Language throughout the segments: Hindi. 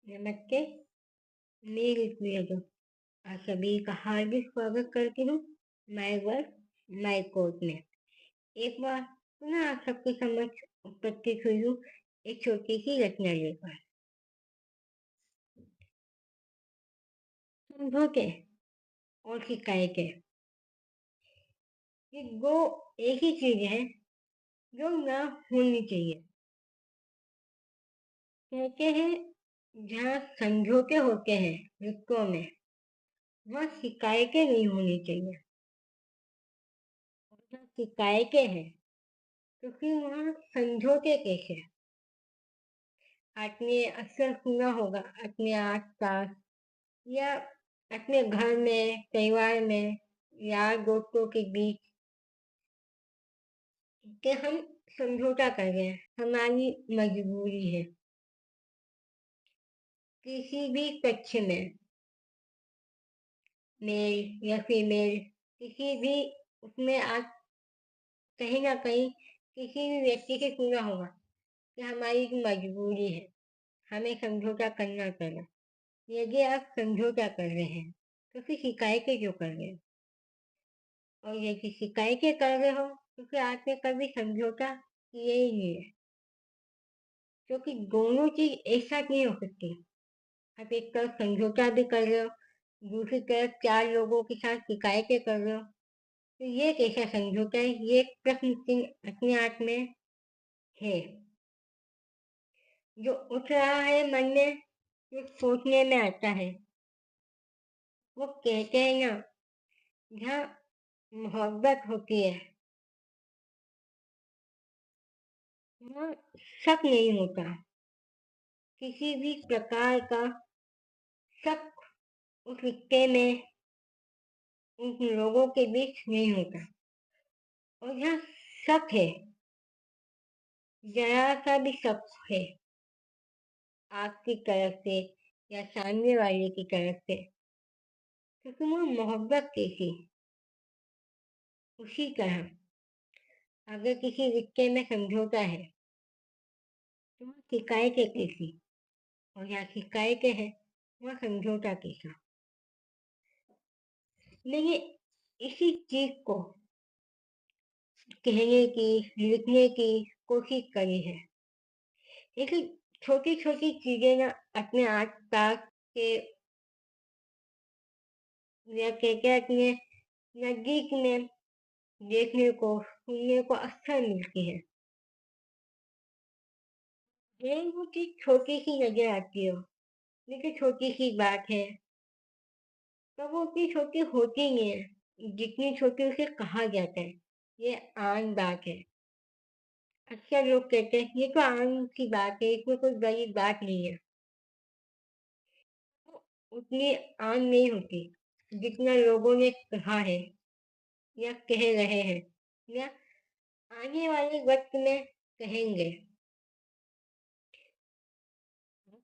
नमस्ते, मेरी प्रियजन, आप सभी का हार्दिक स्वागत करती हूँ माय वर्ड माय कोर्ट में। एक बार पुनः आप सबके समक्ष उपस्थित हुई हूँ एक छोटी सी रचना लेकर। समझौते और शिकायतें, ये दो एक ही चीज है जो ना होनी चाहिए। कहते हैं जहाँ समझौते होते हैं रिश्तों में, वहाँ शिकायतें नहीं होनी चाहिए। और जहाँ शिकायतें हैं तो फिर वहाँ समझौते कैसे? आपने अक्सर सुना होगा अपने आस-पास या अपने घर में, परिवार में, यार दोस्तों के बीच कि हम समझौता कर रहे हैं, हमारी मजबूरी है। किसी भी पक्ष में, मेल या फीमेल, किसी भी उसमें आप कहीं ना कहीं किसी भी व्यक्ति से सुना होगा कि हमारी एक मजबूरी है, हमें समझौता करना पड़ा। यदि आप समझौता कर रहे हैं तो फिर शिकायतें क्यों कर रहे हैं? और यदि शिकायतें कर रहे हो तो फिर आपने कभी समझौता किए ही नहीं है, क्योंकि दोनों चीज एक साथ नहीं हो सकती। आप एक तरफ समझौता भी कर रहे हो, दूसरी तरफ 4 लोगों के साथ शिकायतें कर रहे हो, तो ये कैसा समझौता है? ये एक प्रश्न चिन्ह अपने आप में है जो उठ रहा है मन में, जो सोचने में आता है। वो कहते हैं ना, जहाँ मोहब्बत होती है वहाँ शक नहीं होता, किसी भी प्रकार का शक उस रिश्ते में उन लोगों के बीच नहीं होता। और जहाँ शक है, जरा सा भी शक है आपकी तरफ से या सामने वाले की तरफ से, तो फिर वो मोहब्बत कैसी? उसी तरह अगर किसी रिश्ते में समझौता है तो वहाँ शिकायतें कैसी? और यहाँ शिकायतें है वहाँ समझौता कैसा? मैंने इसी चीज को कहने की, लिखने की कोशिश करी है। लेकिन छोटी छोटी चीजें ना अपने आस पास के या कहते हैं अपने नजदीक में देखने को, सुनने को अक्सर मिलती है। भले वो चीज छोटी सी नजर आती हो, लेकिन छोटी सी बात है, तो वो उतनी छोटी होती नहीं है जितनी छोटी उसे कहा जाता है। ये आम बात है। अक्सर लोग कहते हैं ये तो आम सी बात है, इसमें कोई बड़ी बात नहीं है। वो उतनी आम नहीं होती जितना लोगों ने कहा है या कह रहे हैं या आने वाले वक्त में कहेंगे।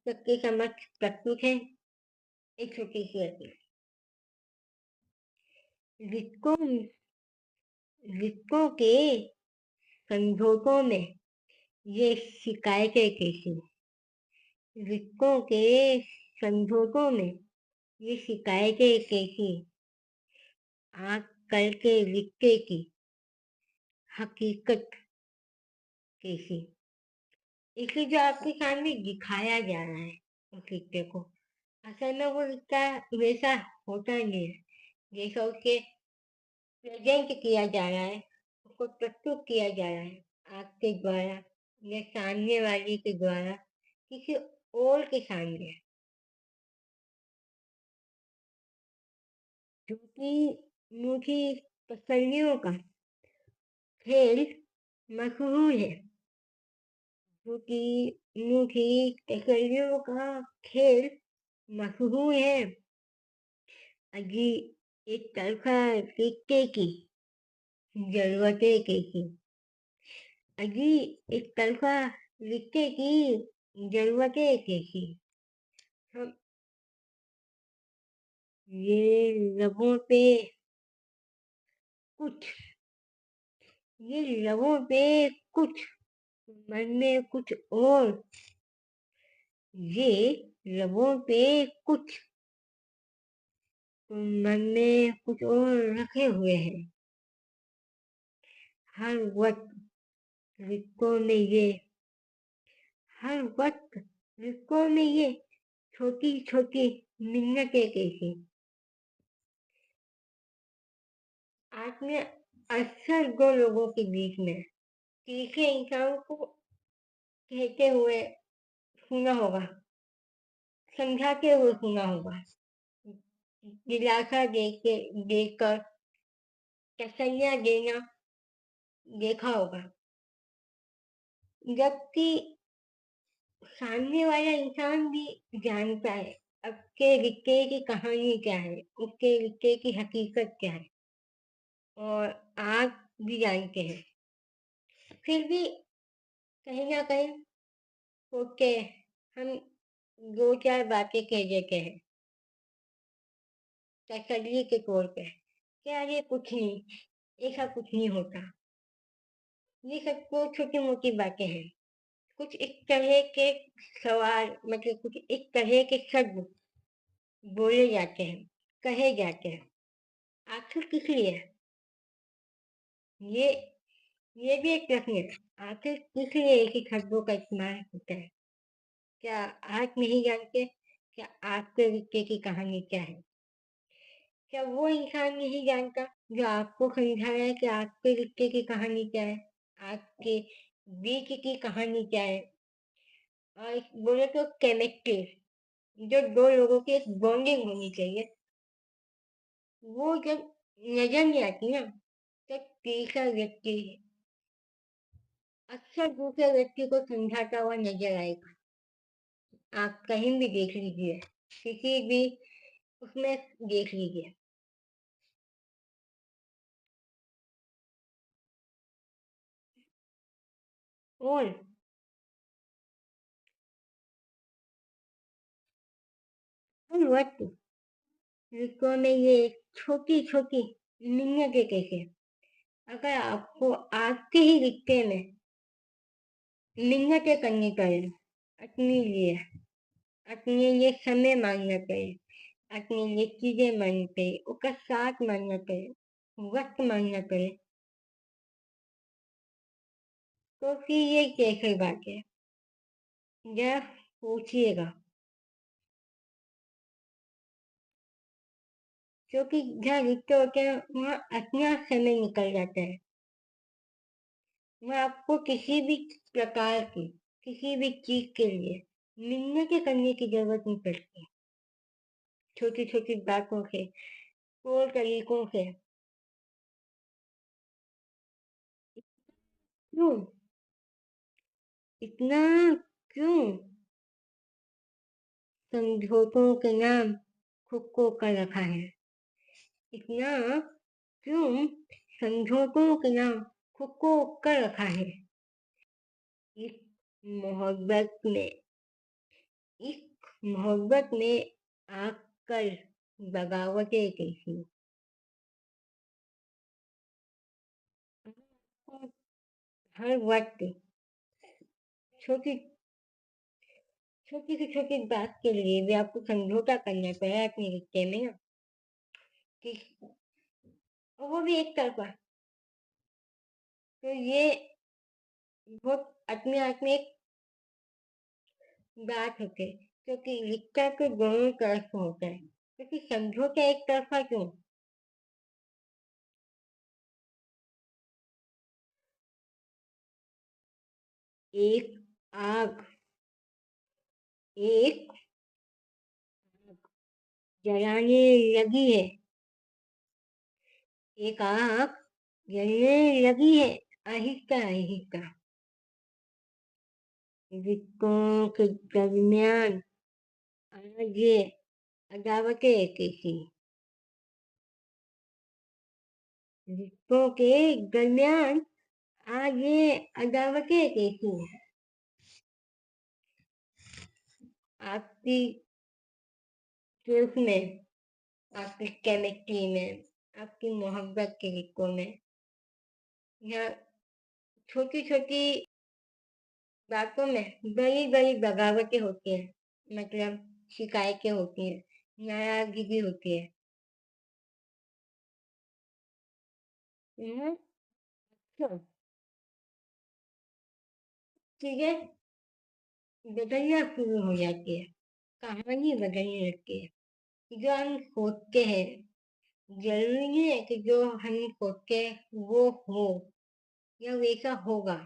सबके समक्ष प्रस्तुत है एक छोटी सी रचना। रिश्तों रिश्तों के समझौतों में ये शिकायतें कैसी? रिश्तों के समझौतों में ये शिकायतें कैसी? आज कल के रिश्ते की हकीकत कैसी? इसे जो आपके सामने दिखाया जा रहा है उस रिश्ते को, असल में वो रिश्ता वैसा होता नहीं है जैसा उसके प्रेजेंट किया जा रहा है, उसको प्रस्तुत किया जा रहा है आपके द्वारा या सामने वाले के द्वारा किसी और के सामने। क्योंकि मुझे तसल्लियों का खेल मशहूर है, क्योंकि मुझे तसल्लियों का खेल मशहूर है। अजी एक तरफा रिश्ते की जरूरतें कैसी? अजी एक तरफा रिश्ते की जरूरतें कैसी? हम ये लबों पे कुछ, ये लबों पे कुछ, मन में कुछ और, ये लबों पे कुछ तो मन में कुछ और रखे हुए हैं। हर वक्त रिश्तों में ये हर वक्त रिश्तों में ये छोटी छोटी मिन्नतें कैसी। आपने अक्सर दो लोगों के बीच में तीसरे इंसान को कहते हुए सुना होगा, समझाते हुए सुना होगा, दिलासा देकर तसल्लियां देना देखा होगा। जबकि सामने वाला इंसान भी जानता है आपके रिश्ते की कहानी क्या है, उसके रिश्ते की हकीकत क्या है, और आप भी जानते हैं। फिर भी कहीं ना कहीं सोचते हैं हम, दो चार बातें कह देते हैं तसल्ली के तौर पे, क्या ये कुछ नहीं, ऐसा कुछ नहीं होता। ये सब तो छोटी मोटी बातें हैं। कुछ इस तरह के सवाल, मतलब कुछ इस तरह के शब्द बोले जाते हैं, कहे जाते हैं। आखिर किस लिए? ये ये भी एक प्रश्न है। आखिर किस लिए ऐसे शब्दों का इस्तेमाल होता है? क्या आप नहीं जानते? क्या आपके रिश्ते की कहानी क्या है? क्या वो इंसान नहीं जानता जो आपको समझा रहा है कि आपके रिश्ते की कहानी क्या है? आपके बीच की कहानी क्या है? और बोले तो केमिस्ट्री, जो दो लोगों की एक बॉन्डिंग होनी चाहिए, वो जब नजर नहीं आती ना, तब तीसरा व्यक्ति अक्सर दूसरे व्यक्ति को समझाता हुआ नजर आएगा। आप कहीं भी देख लीजिए, किसी भी उसमें देख लीजिए। और हर वक्त रिश्तों में ये छोटी छोटी मिन्नतें कैसे, अगर आपको आपके ही रिश्ते में मिन्नतें करनी पड़े अपने लिए, अपने लिए समय मांगना पड़े, अपने लिए चीजें मांगनी पड़े, उसका साथ मांगना पड़े, वक्त मांगना पड़े, तो फिर ये कैसे बात है? जरा सोचिएगा। क्योंकि जहाँ रिश्ते होते हैं वहाँ अपना समय निकल जाता है। वहाँ आपको किसी भी प्रकार की, किसी भी चीज के लिए मिन्नतें करने की जरूरत नहीं पड़ती। छोटी छोटी बातों से, और तरीकों से। क्यों? इतना क्यों समझौतों के नाम खुद को कर रखा है? इतना क्यों समझौतों के नाम खुद को कर रखा है? इस मोहब्बत में, इस मोहब्बत में आकर बगावतें कैसी। आपको हर वक्त छोटी छोटी से छोटी बात के लिए भी आपको समझौता करना पड़ा अपने रिश्ते में ना, कि और वो भी एक तरफा। तो ये बहुत अपने आप में एक बात होती है, क्योंकि रिश्ता तो दोनों तरफ होता है, क्योंकि समझौता एक तरफा क्यों? एक आग, एक जलाने लगी है, एक आग जलने लगी है, आहिस्ता आहिस्ता। रिश्तों के दरमियान आज ये अदावतें कैसी। रिश्तों के दरमियान आज ये अदावतें कैसी हैं। आपकी सिर्फ में, आपकी केमिस्ट्री में, आपकी मोहब्बत के रिश्तों में, या छोटी छोटी बातों में बड़ी बड़ी बगावतें होती हैं। मतलब शिकायतें होती हैं, नाराज़गी होती है। हुँ, तो चीज़ें बदलना शुरू हो जाती है, कहानी बदलने लगती है। जो हम सोचते हैं, ज़रूरी नहीं है कि जो हम सोचते हैं वो हो या वैसा होगा।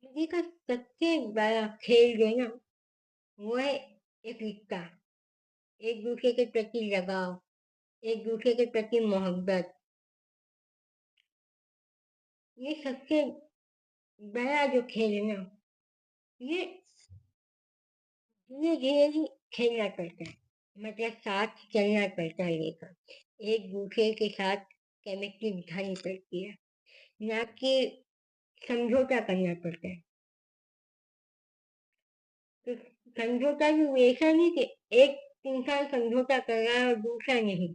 ज़िंदगी का सबसे बड़ा खेल जो है ना, वो है एक रिश्ता, एक-दूसरे के प्रति लगाव, एक-दूसरे के प्रति मोहब्बत। ये सबसे बड़ा जो खेल है ना, ये धीरे-धीरे ही खेलना पड़ता है। मतलब साथ चलना पड़ता है लेकर। एक-दूसरे के साथ केमिस्ट्री बिठानी पड़ती है, ना कि समझौता करना पड़ता है। तो समझौता भी वैसा नहीं कि एक इंसान समझौता कर रहा है और दूसरा नहीं।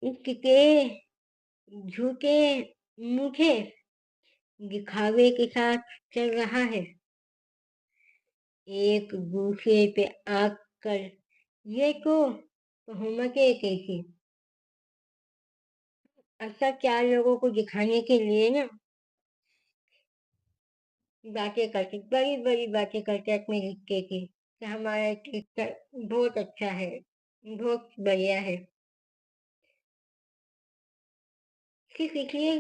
इसके झूठे मूठे दिखावे के साथ चल रहा है, एक दूसरे पे आग कर ये तो हुम्मतें कैसी। अक्सर 4 लोगों को दिखाने के लिए ना बातें करते, बड़ी-बड़ी बातें करते अपने रिश्ते की, कि हमारा रिश्ता बहुत अच्छा है, बहुत बढ़िया है। सिर्फ इसलिए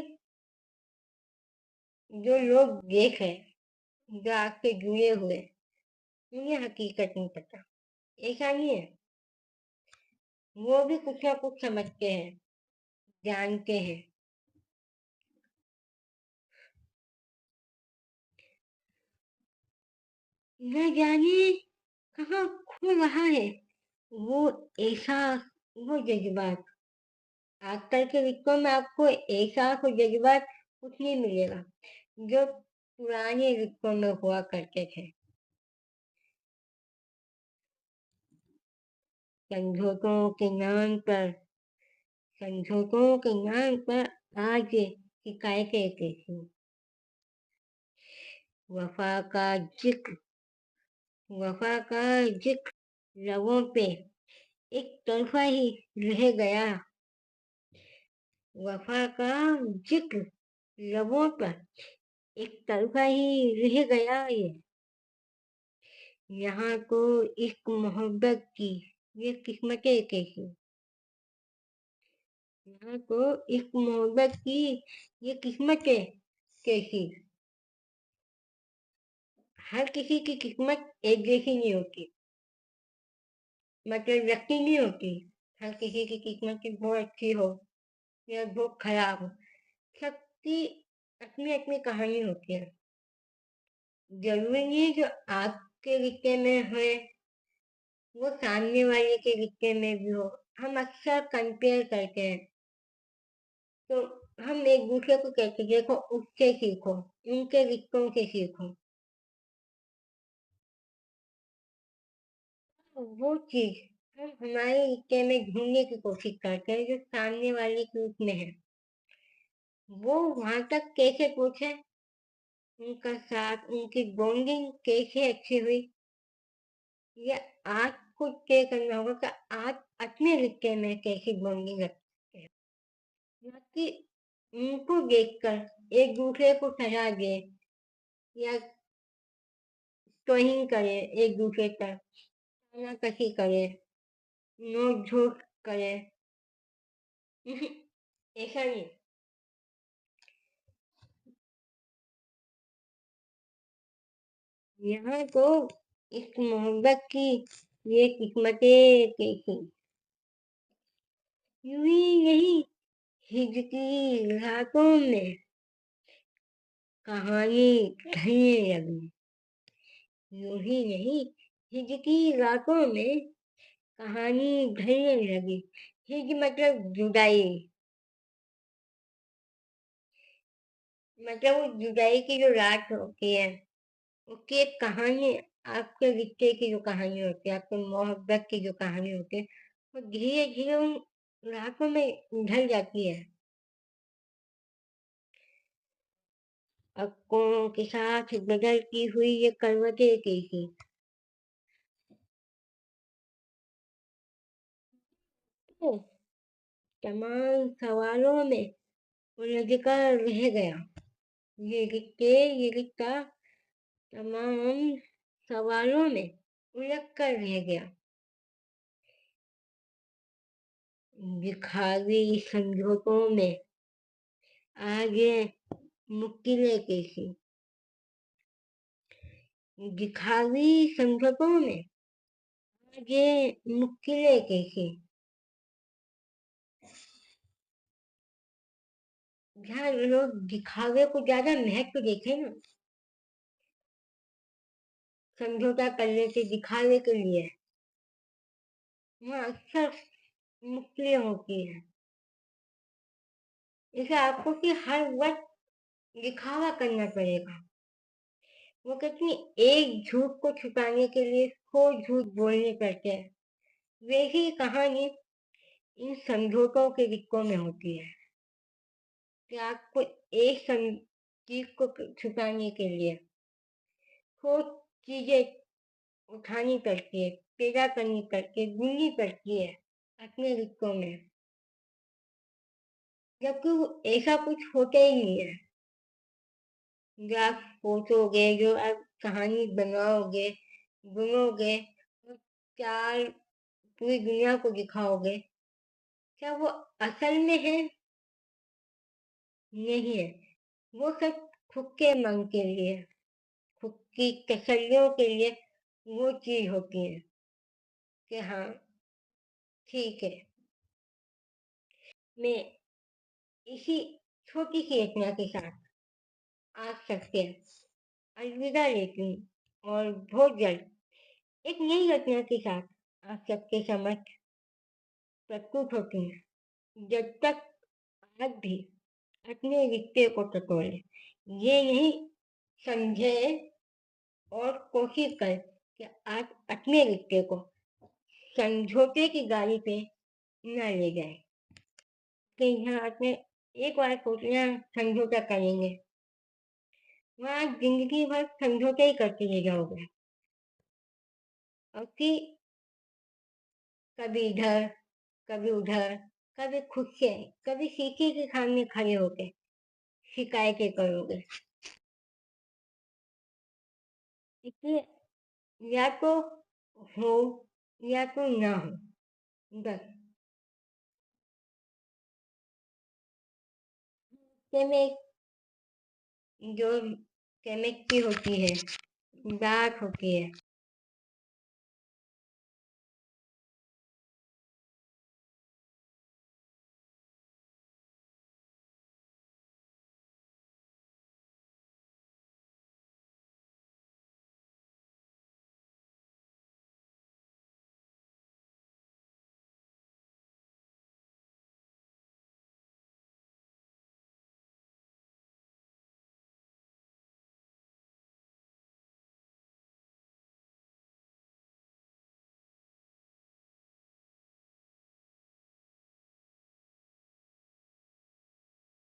जो लोग देख रहे हैं, जो आपसे जुड़े हुए हैं, उन्हें हकीकत नहीं पता। ऐसा नहीं है, वो भी कुछ ना कुछ समझते हैं, जानते हैं। न जाने कहाँ खो रहा है वो एहसास, वो जज़्बात। आजकल के रिश्तों में आपको एहसास और जज़्बात कुछ नहीं मिलेगा, जो पुराने रिश्तों में हुआ करते थे। समझौतों के नाम पर समझौतों के नाम पर आज शिकायतें कैसी, वफ़ा का ज़िक्र वफ़ा का ज़िक्र लबों पे एक तरफ़ा ही रह गया, वफ़ा का ज़िक्र लबों पर एक तरफ़ा ही रह गया ये। यहाँ तो इश्क मोहब्बत की ये किस्मतें कैसी, यहाँ तो इश्क मोहब्बत की ये किस्मतें कैसी। हर किसी की किस्मत एक जैसी नहीं होती, मतलब व्यक्ति नहीं होती। हर किसी की किस्मत बहुत अच्छी हो या बहुत खराब हो, सबकी अपनी-अपनी कहानी होती है। ज़रूरी नहीं है जो आपके रिश्ते में है, वो सामने वाले के रिश्ते में भी हो। हम अक्सर कंपेयर करते हैं, तो हम एक-दूसरे को कहते हैं, देखो उससे सीखो, उनके रिश्तों से सीखो। वो चीज़ हम हमारे रिश्ते में ढूँढने की कोशिश करते हैं जो सामने वाले के उसमें है। वो वहाँ तक कैसे पहुँचे, उनका साथ, उनकी बॉन्डिंग कैसे अच्छी हुई, ये आपको तय करना होगा कि आप अपने रिश्ते में कैसी बॉन्डिंग रखते हैं। ना कि उनको देखकर एक-दूसरे को सलाह दें या टोहिंग करें एक-दूसरे पर, कशी करें, नोक-झोंक करें। ऐसा नहीं। यहाँ तो इस मोहब्बत की ये किस्मतें कैसी, यूं ही यही हिज की रातों में कहानी ढलने लगी, यूं ही नहीं हिज की रातों में कहानी ढलने लगी। हिज मतलब जुदाई, मतलब वो जुदाई की जो रात होती है, उसकी एक कहानी, आपके रिश्ते की जो कहानी होती है, आपके मोहब्बत की जो कहानी होती है, वो धीरे-धीरे उन रातों में ढल जाती है। अक्कों के साथ बदलती हुई ये करवटें कैसी। तो तमाम सवालों में उलझकर रह गया। ये रिश्ता तमाम सवालों में उलझ कर रह गया। दिखावी समझौतों में आगे मुश्किलें कैसी। दिखावी समझौतों में आगे मुश्किलें कैसी। जहाँ लोग दिखावे को ज्यादा महत्व देते ना, समझौता करने से दिखावे के लिए, वहाँ अक्सर मुश्किलें होती है। इसे आपको कि हर वक्त दिखावा करना पड़ेगा। वो कहती है एक झूठ को छुपाने के लिए 100 झूठ बोलने पड़ते हैं। वैसी कहानी इन समझौतों के रिश्तों में होती है कि आपको एक चीज को छुपाने के लिए 100 चीजें उठानी पड़ती है, पैदा करनी पड़ती है, ढूंढनी पड़ती है अपने रिश्तों में, जबकि वो ऐसा कुछ होता ही नहीं है। जो आप सोचोगे, जो आप कहानी बनाओगे, बुनोगे और चार पूरी दुनिया को दिखाओगे, क्या वो असल में है? नहीं है। वो सब खुद के मन के लिए, खुद की तसल्लियों के लिए वो चीज होती है कि हाँ ठीक है, मैं इसी छोटी सी रचना के साथ आज सबसे अलविदा लेती हूँ और बहुत जल्द एक नई रचना के साथ आप सबके समक्ष प्रस्तुत होती हूँ। जब तक आप भी अपने रिश्ते को टटोले, ये नहीं समझे और कोशिश कर कि आप अपने रिश्ते को समझौते की गाड़ी पे न ले जाए कि यहाँ आपने एक बार सोच लिया समझौता करेंगे, वहाँ जिंदगी भर समझौते ही करते रह जाओगे। और कि कभी इधर, कभी उधर, कभी खुद से, कभी किसी के सामने खड़े होके शिकायतें करोगे। इसलिए या तो हो या तो ना हो, बस। में जो केमिस्ट्री होती है, बात होती है,